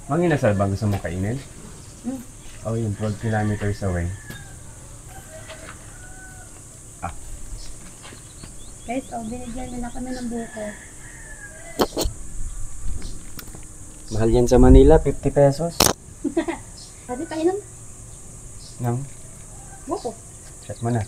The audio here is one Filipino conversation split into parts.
Manginasal ba gusto mo kainin? Oh, yun, 12 kilometers away. Guys, binigyan nila kami ng buko. Mahal yan sa Manila, 50 pesos. Pwede kainan? Nang? Buko. Check mo na.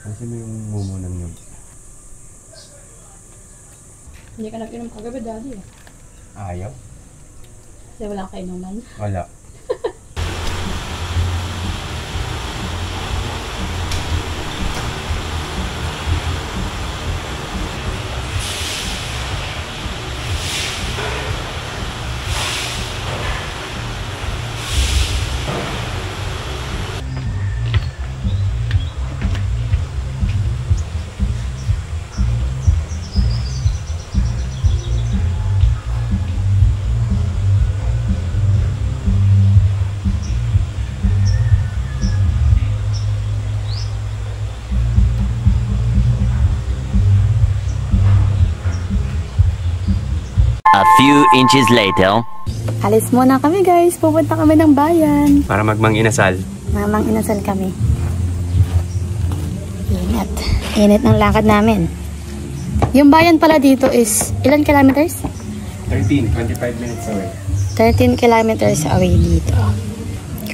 Kasi mo yung mumo ng nyug. Hindi ka nag-inom kagabi, Daddy. Ayaw? Kasi wala kainuman. Wala. A few inches later. Alis muna kami, guys. Pupunta kami ng bayan. Para magmang-inasal. Mamang inasal kami. Init. Init ng lakad namin. Yung bayan pala dito is ilan kilometers? 13, 25 minutes away. 13 kilometers away dito.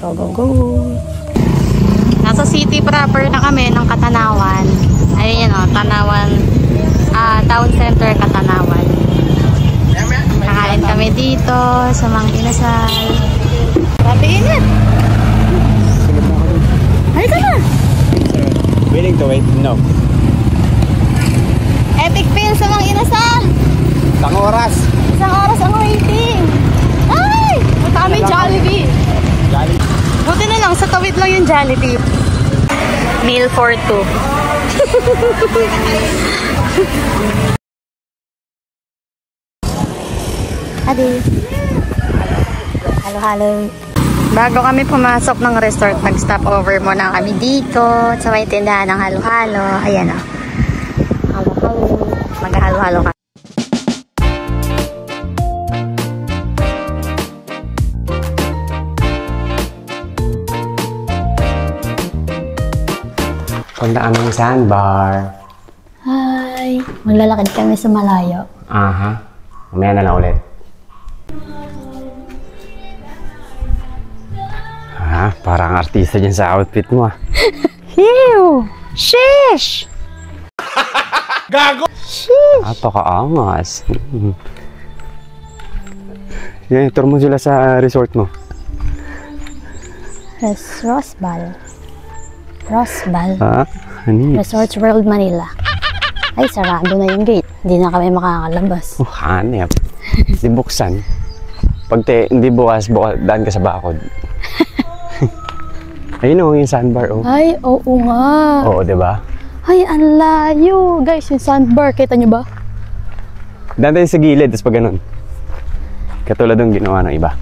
Go, go, go. Nasa city proper na kami ng Katanawan. Ayun yun o, Tanawan. Town center Katanawan. Nakain kami dito sa Mang Inasal. Grabe init. Halika na. Willing to wait? No. Epic fail sa Mang Inasal. Isang oras. Isang oras ang waiting. Ay! Punta kami Jollibee. Buti na lang, sa tawid lang yung Jollibee. Meal for two. Adi. Halo-halo. Bago kami pumasok ng resort, nag-stop over muna kami dito sa may tindahan ng halo-halo. Ayan o. Halo-halo. Mag-halo-halo kami. Puntaan ng sandbar. Hi. Maglalakad kami sa malayo. Aha. Mamaya na lang ulit. Parang artista dyan sa outfit mo ah. Ew! Sheesh! Gago! Sheesh! Napaka-angas. Yan, tour mo sila sa resort mo. Rosbal. Rosbal. Hani? Resorts World Manila. Ay, sarado na yung gate. Hindi na kami makakalabas. Hanep. Di buksan. Pag hindi bukas, daan ka sa bakod. Ayun o, yung sandbar o. Ay, oo nga. Oo, diba? Ay, ang layo. Guys, yung sandbar, kita nyo ba? Daan tayo sa gilid, tapos pag ganun. Katulad ng ginawa ng iba.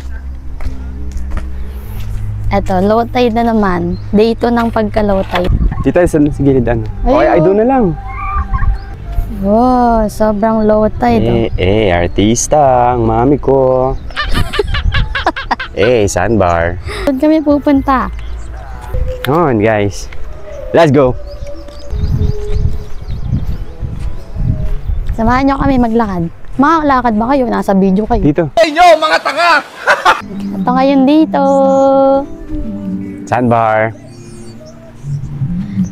Eto, low tide na naman. Day 2 ng pagka-low tide. Dito tayo sa gilid, ano? Okay, ay doon na lang. Wow, sobrang low tide. Artista, ang mami ko. Sandbar. Doon kami pupunta. Come on, guys. Let's go. Samahan nyo kami maglakad. Makalakad ba kayo? Nasa video kayo. Dito. Hey nyo, mga tanga! Ito ngayon dito. Sandbar.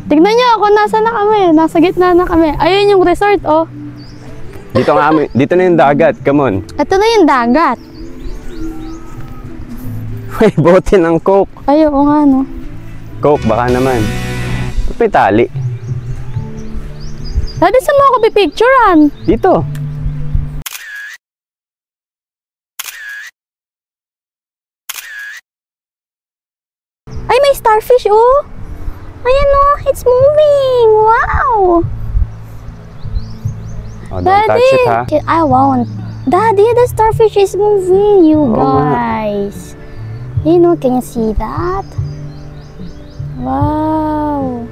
Tignan nyo ako, nasa na kami. Nasa gitna na kami. Ayun yung resort, oh. Dito na yung dagat. Come on. Ito na yung dagat. May bote ng Coke. Ay, oo nga, no. Coke, baka naman. May tali. Daddy, saan mo ako pipicturean? Dito. Ay, may starfish, oh. Ayan, oh. It's moving. Wow. Oh, don't touch it, ha? I won't. Daddy, the starfish is moving, you guys. You know, can you see that? Wow.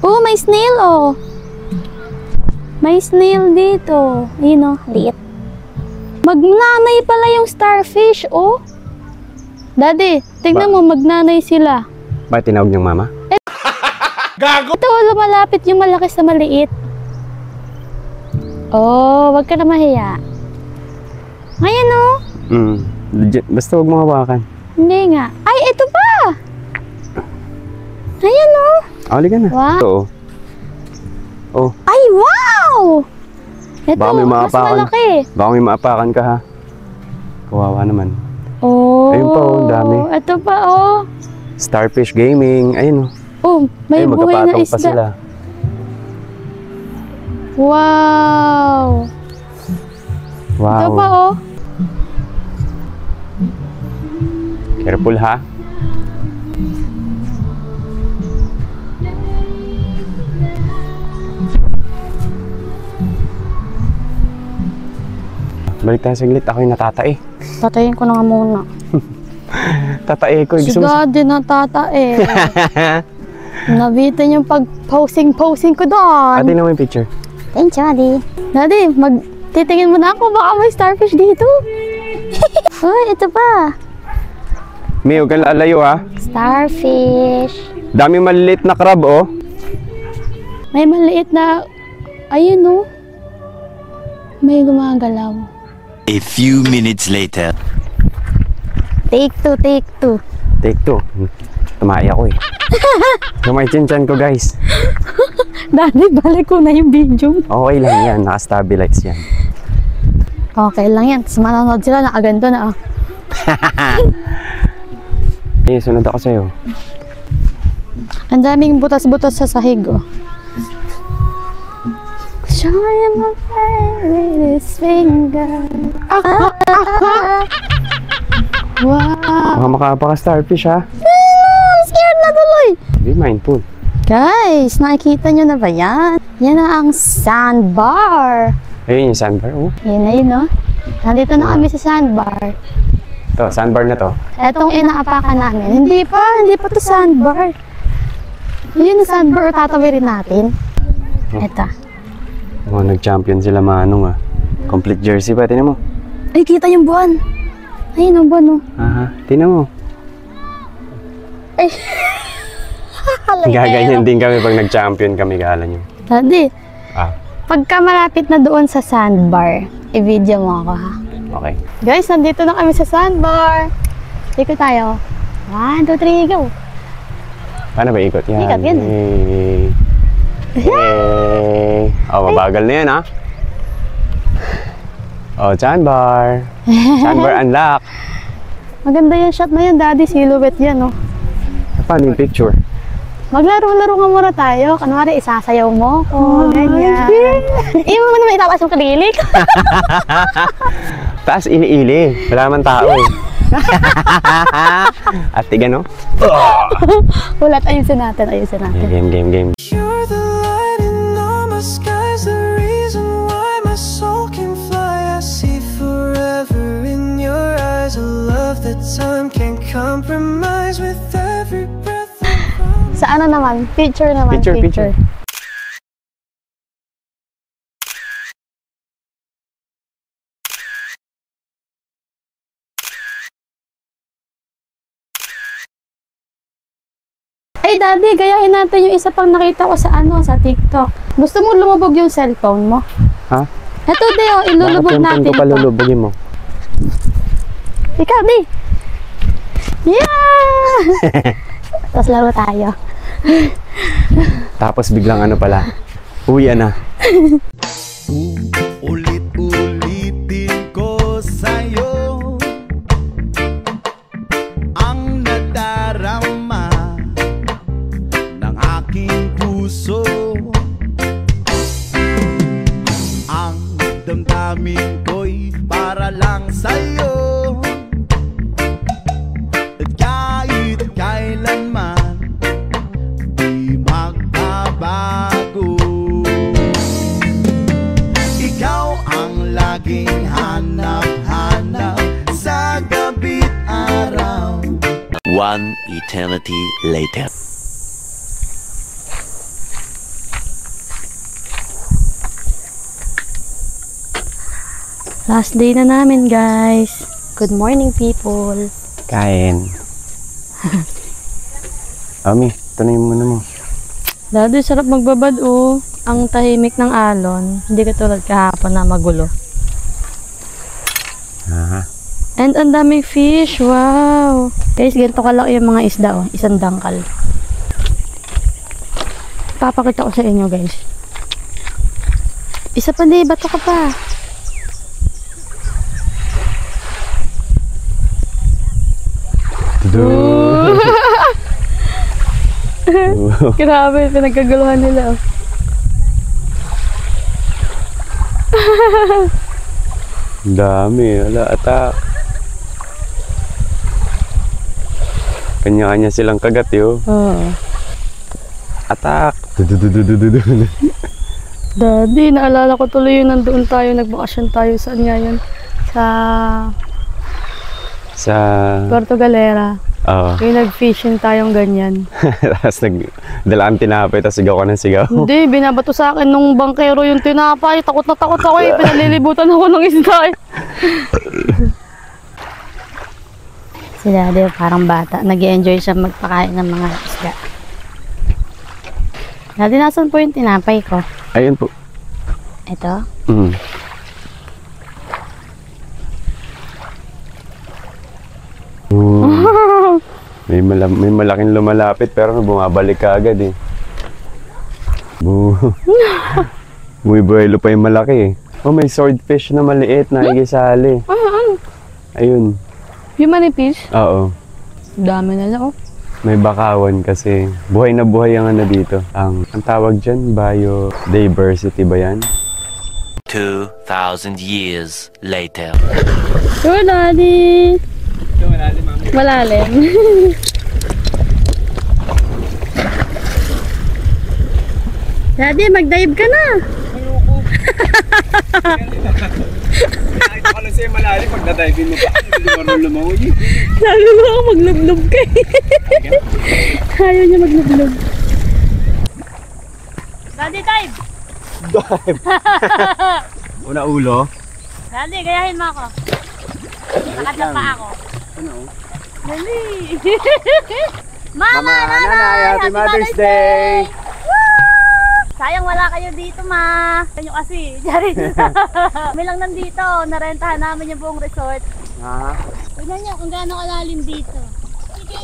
Oh, may snail, oh. May snail dito. Ayun, oh. Liit. Magnanay pala yung starfish, oh. Daddy, tignan mo, magnanay sila. Bakit tinawag niyang mama? Gago! Ito, lumalapit yung malaki sa maliit. Oh, wag ka na mahiya. Ayan, oh. Legit. Basta huwag mo hawakan. Hindi nga. Ay, ito pa! Ayan, oh. Halika na. Wow. Ito, oh. Ay, wow! Ito, Baka may mas maapakan. malaki. Baka may maapakan ka, ha? Kawawa naman. Oh. Ayun pa, oh, dami. Ito pa, oh. Starfish Gaming. Ayun, oh. Oh, may Ayun, buhay na magkapatong pa isda. sila. Wow! Wow. Ito pa, oh. Careful, ha? Balik tayo saglit. Ako yung natatae. Tatayin ko na nga muna. Tatae ko. Si Gusto mo... Daddy natatae. Nabitin yung pag-posing ko doon. Ate na mo yung picture. Thanks, Daddy. Daddy, titingin mo na ako. Baka may starfish dito. Uy, ito pa. May, huwag kang lalayo, ha? Starfish. Dami maliliit na crab, oh. May maliit na... Ayun, oh. May gumagalaw. A few minutes later. Take two, take two. Take two. Tumaya ako, eh. Tumay chin-chan ko, guys. Daddy, balik ko na yung video. Okay lang yan. Naka-stabilize yan. Okay lang yan. Tapos manonood sila, nakaganto na, oh. Eh, sunod ako sa'yo. Ang daming butas-butas sa sahig, oh. Show him a with his finger. Wow! Baka makapaka-starfish, ha? I'm scared na tuloy! Be mindful. Guys, nakikita nyo na ba yan? Yan na ang sandbar. Ayun yung sandbar, oh. Yun na yun, no? Nandito na kami sa sandbar. Ito, sandbar na to. Etong inaapakan namin. Hindi pa to sandbar. Yun yung sandbar, tatawirin natin. Ito. Oh, nag-champion sila Manong, ah. Complete jersey pa, tinan mo. Ay, kita yung buwan. Ayun ang buwan, oh. Aha, tinan mo. Ay. Gaganyan din kami pag nag-champion kami, kala nyo. Daddy, Ah, pagka malapit na doon sa sandbar, i-video mo ako, ha? okay. Guys, nandito na kami sa sandbar. Ikot tayo. 1, 2, 3, go. Paano ba ikot? Yan. Ikot, yan. Hey. Hey. Oh, mabagal na yan, ha? Oh, sandbar. Sandbar unlock. Maganda yung shot na yan, Daddy. Silhouette yan, oh. Paano yung picture? Maglaro-laro nga muna tayo. Kanwari, isasayaw mo. Oh, ganyan. Iwan mo naman itapas yung kalilik. Taas iniili. Wala man tao, eh. At tiga, no? Ulat, ayusin natin, ayusin natin. Game. You're the light in all my skies, the reason why my soul can fly. I see forever in your eyes, a love that time can't compromise. With every breath Sa ano naman? Picture naman. Picture. Ay, Daddy, gayahin natin yung isa pang nakita ko sa sa TikTok. Gusto mo lumubog yung cellphone mo? Ha? Eto, Deo, ilulubog Bakit yung natin ko ito. palulubogin mo? Ikaw, Di. Yeah! Tapos laro tayo. Tapos biglang ano pala, uwian na. Ulit-ulitin ko sa'yo ang nadarama ng aking puso. Ang damdamin ko'y para lang sa'yo. At kahit kailanman di magbabago. Ikaw ang laging hanap-hanap sa gabi't araw. One eternity later. Last day na namin, guys. Good morning, people. Kain. Ami, tanongin mo na mo. Dado, sarap magbabad, oh. Ang tahimik ng alon. Hindi katulad kahapon na magulo. And ang daming fish. Wow. Guys, ganito kalaki yung mga isda, oh. Isang dangkal. Papakita ko sa inyo, guys. Isa pa di, bato ka pa. Grabe, pinagkaguluhan nila. Dami, wala atak. Kanya-kanya silang kagat yo. Oo. Atak. Daddy, naalala ko tuloy yun, nandoon tayo, nagbakasyon tayo, saan nga yun? Sa Puerto Galera. Oo. Yung nag-fishing tayong ganyan. Tapos dala ang tinapay, tapos sigaw ka ng sigaw. Hindi, binabato sa akin nung bangkero yung tinapay. Takot na takot ako eh. Pinalilibutan ako ng isda eh. Si Daddy parang bata. Nag-i-enjoy siya magpakain ng mga isda. Daddy, nasan po yung tinapay ko? Ayun po. Ito? May malaking lumalapit pero bumabalik ka agad eh. Bumibuelo pa yung malaki eh. Oh, may swordfish na maliit na igisali. Ayun. Yung manipis? Oo. Dami na lang oh. May bakawan kasi. Buhay na buhay ang ano dito. Ang tawag dyan, biodiversity ba yan? 2,000 years later. Sure, Daddy. Malalim. Daddy, mag-dive ka na. Nakita ko lang sa'yo malalim pag na-diving mo pa. Hindi marunong lumangoy. Sabi mo ako maglublob ka eh. Ayaw niya maglublob. Daddy, dive! Dive! Una ulo. Daddy, gayahin mo ako. Nakadapa ako. Ano? Dali! Mama, Nanay! Happy Mother's Day! Sayang wala kayo dito, ma. Kanyo kasi. Kami lang nandito. Narentahan namin yung buong resort. Tignan nyo kung gaano kalalim dito. Sige.